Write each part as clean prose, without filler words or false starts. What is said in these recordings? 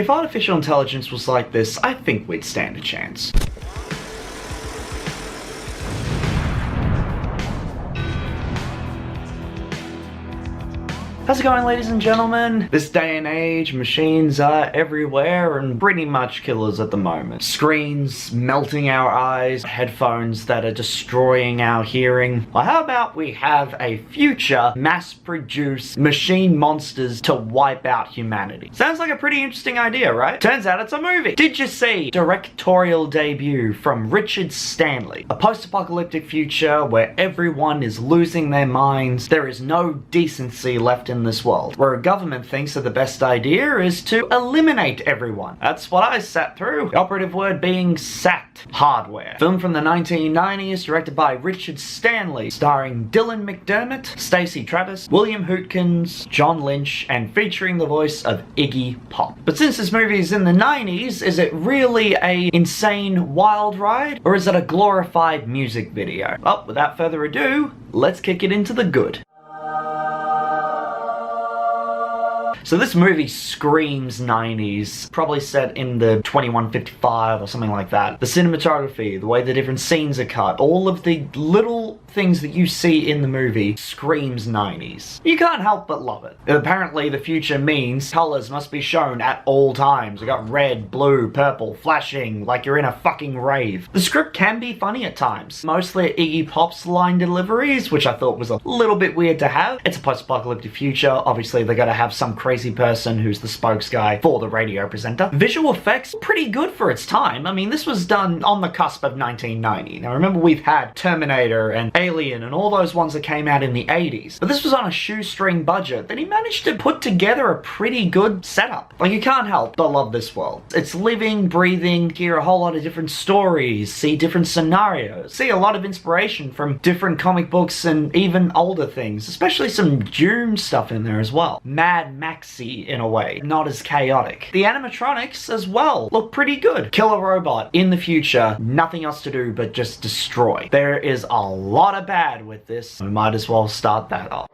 If artificial intelligence was like this, I think we'd stand a chance. How's it going, ladies and gentlemen? This day and age, machines are everywhere and pretty much killers at the moment. Screens melting our eyes, headphones that are destroying our hearing. Well, how about we have a future mass-produced machine monsters to wipe out humanity? Sounds like a pretty interesting idea, right? Turns out it's a movie. Did you see Directorial Debut from Richard Stanley? A post-apocalyptic future where everyone is losing their minds. There is no decency left in this world, where a government thinks that the best idea is to eliminate everyone. That's what I sat through. The operative word being sat hardware. Filmed from the 1990s, directed by Richard Stanley, starring Dylan McDermott, Stacey, William Hootkins, John Lynch, and featuring the voice of Iggy Pop. But since this movie is in the 90s, is it really a insane wild ride, or is it a glorified music video? Well, without further ado, let's kick it into the good. So this movie screams 90s, probably set in the 2155 or something like that. The cinematography, the way the different scenes are cut, all of the little things that you see in the movie screams 90s. You can't help but love it. Apparently the future means colors must be shown at all times. We got red, blue, purple, flashing like you're in a fucking rave. The script can be funny at times, mostly at Iggy Pop's line deliveries, which I thought was a little bit weird to have. It's a post-apocalyptic future, obviously they gotta have some crazy person who's the spokes guy for the radio presenter. Visual effects, pretty good for its time. I mean, this was done on the cusp of 1990. Now remember, we've had Terminator and Alien and all those ones that came out in the 80s. But this was on a shoestring budget that he managed to put together a pretty good setup. Like, you can't help but love this world. It's living, breathing, hear a whole lot of different stories, see different scenarios, see a lot of inspiration from different comic books and even older things, especially some Doom stuff in there as well. Mad Maxy in a way, not as chaotic. The animatronics as well look pretty good. Kill a robot in the future, nothing else to do but just destroy. There is a lot of bad with this. We might as well start that off.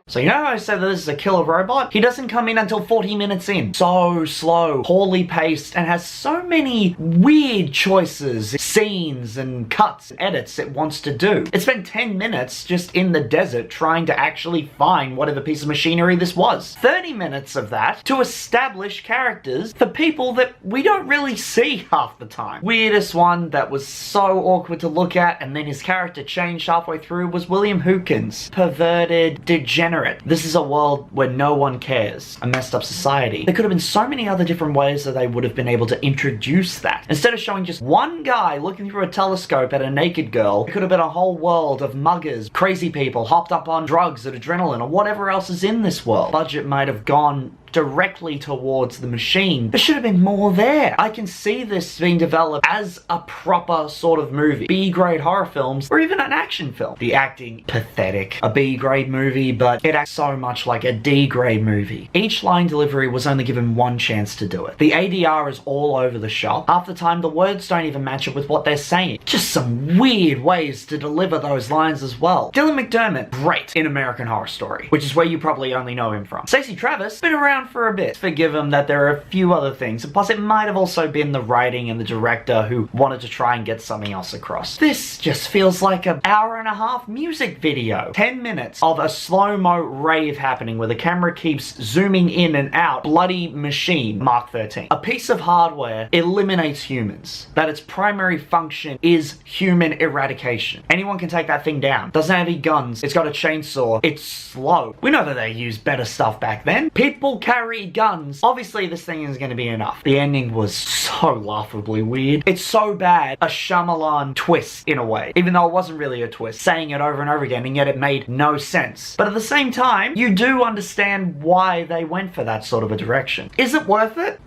So you know how I said that this is a killer robot? He doesn't come in until 40 minutes in. So slow, poorly paced, and has so many weird choices, scenes and cuts and edits it wants to do. It spent 10 minutes just in the desert trying to actually find whatever piece of machinery this was. 30 minutes of that to establish characters for people that we don't really see half the time. Weirdest one that was so awkward to look at and then his character changed halfway through was William Hootkins. Perverted, degenerate. This is a world where no one cares. A messed up society. There could have been so many other different ways that they would have been able to introduce that. Instead of showing just one guy looking through a telescope at a naked girl, it could have been a whole world of muggers, crazy people, hopped up on drugs and adrenaline or whatever else is in this world. Budget might have gone directly towards the machine. There should have been more there. I can see this being developed as a proper sort of movie. B-grade horror films, or even an action film. The acting, pathetic. A B-grade movie, but it acts so much like a D-grade movie. Each line delivery was only given one chance to do it. The ADR is all over the shop. Half the time, the words don't even match up with what they're saying. Just some weird ways to deliver those lines as well. Dylan McDermott, great in American Horror Story, which is where you probably only know him from. Stacey, been around for a bit. Forgive him that there are a few other things, and plus it might have also been the writing and the director who wanted to try and get something else across. This just feels like an hour-and-a-half music video. 10 minutes of a slow-mo rave happening where the camera keeps zooming in and out. Bloody machine, Mark 13. A piece of hardware eliminates humans. That its primary function is human eradication. Anyone can take that thing down. Doesn't have any guns. It's got a chainsaw. It's slow. We know that they used better stuff back then. People carry guns. Obviously, this thing isn't going to be enough. The ending was so laughably weird. It's so bad. A Shyamalan twist, in a way. Even though it wasn't really a twist. Saying it over and over again, and yet it made no sense. But at the same time, you do understand why they went for that sort of a direction. Is it worth it?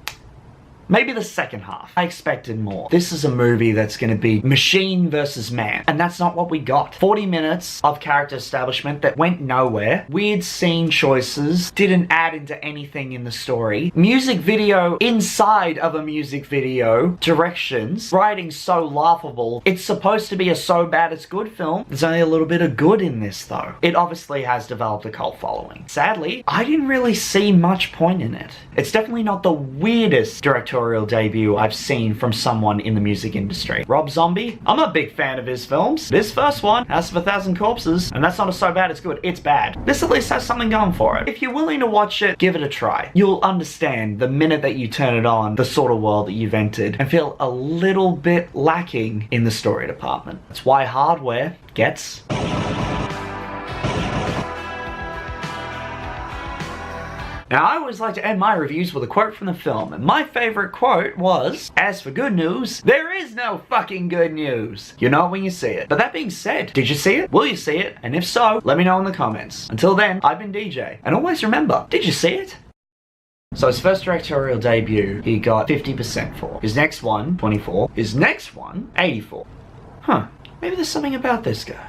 Maybe the second half. I expected more. This is a movie that's gonna be machine versus man, and that's not what we got. 40 minutes of character establishment that went nowhere. Weird scene choices, didn't add into anything in the story. Music video inside of a music video. Directions. Writing so laughable. It's supposed to be a so bad it's good film. There's only a little bit of good in this though. It obviously has developed a cult following. Sadly, I didn't really see much point in it. It's definitely not the weirdest directorial debut I've seen from someone in the music industry. Rob Zombie, I'm a big fan of his films. This first one, House of a Thousand Corpses, and that's not a so bad it's good, it's bad. This at least has something going for it. If you're willing to watch it, give it a try. You'll understand the minute that you turn it on, the sort of world that you've entered, and feel a little bit lacking in the story department. That's why Hardware gets... Now, I always like to end my reviews with a quote from the film, and my favorite quote was, "As for good news, there is no fucking good news. You know it when you see it." But that being said, did you see it? Will you see it? And if so, let me know in the comments. Until then, I've been DJ, and always remember, did you see it? So his first directorial debut, he got 50% for. His next one, 24. His next one, 84. Huh, maybe there's something about this guy.